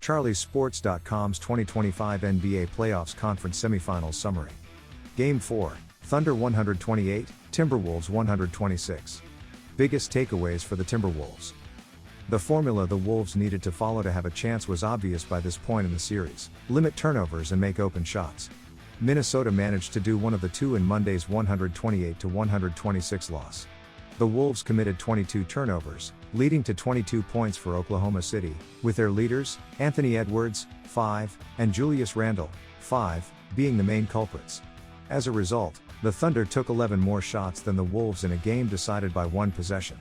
CharlieSports.com's 2025 NBA Playoffs Conference Semifinals Summary. Game 4, Thunder 128, Timberwolves 126. Biggest takeaways for the Timberwolves. The formula the Wolves needed to follow to have a chance was obvious by this point in the series: limit turnovers and make open shots. Minnesota managed to do one of the two in Monday's 128-126 loss. The Wolves committed 22 turnovers, leading to 22 points for Oklahoma City, with their leaders, Anthony Edwards, 5, and Julius Randle, 5, being the main culprits. As a result, the Thunder took 11 more shots than the Wolves in a game decided by one possession.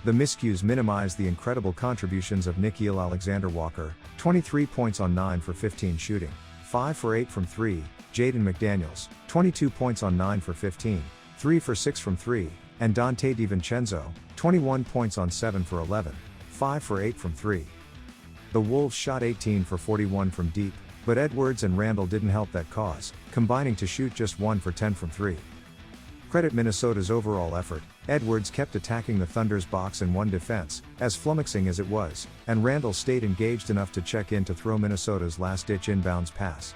The miscues minimized the incredible contributions of Nickeil Alexander-Walker, 23 points on 9 for 15 shooting, 5 for 8 from 3, Jaden McDaniels, 22 points on 9 for 15, 3 for 6 from 3, and Dante DiVincenzo, 21 points on 7 for 11, 5 for 8 from 3. The Wolves shot 18 for 41 from deep, but Edwards and Randle didn't help that cause, combining to shoot just 1 for 10 from 3. Credit Minnesota's overall effort. Edwards kept attacking the Thunder's box and won defense, as flummoxing as it was, and Randle stayed engaged enough to check in to throw Minnesota's last-ditch inbounds pass.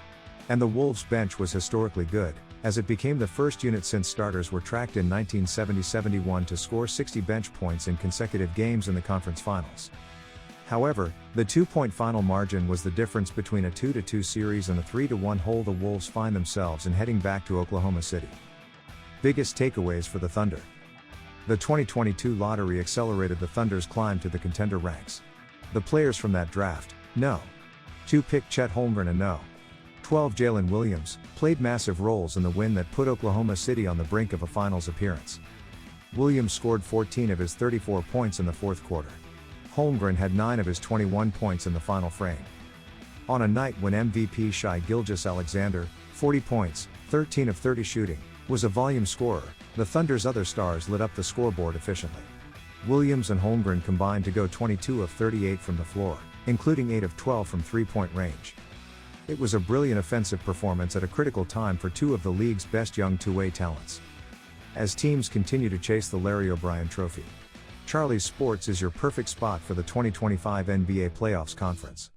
And the Wolves' bench was historically good, as it became the first unit since starters were tracked in 1970-71 to score 60 bench points in consecutive games in the conference finals. However, the 2-point final margin was the difference between a 2-2 series and a 3-1 hole the Wolves find themselves in heading back to Oklahoma City. Biggest takeaways for the Thunder. The 2022 lottery accelerated the Thunder's climb to the contender ranks. The players from that draft, no. 2 pick Chet Holmgren and no. 12 Jalen Williams, played massive roles in the win that put Oklahoma City on the brink of a finals appearance. Williams scored 14 of his 34 points in the fourth quarter. Holmgren had 9 of his 21 points in the final frame. On a night when MVP Shai Gilgeous-Alexander, 40 points, 13 of 30 shooting, was a volume scorer, the Thunder's other stars lit up the scoreboard efficiently. Williams and Holmgren combined to go 22 of 38 from the floor, including 8 of 12 from three-point range. It was a brilliant offensive performance at a critical time for two of the league's best young two-way talents. As teams continue to chase the Larry O'Brien Trophy, Charlie's Sports is your perfect spot for the 2025 NBA Playoffs Conference.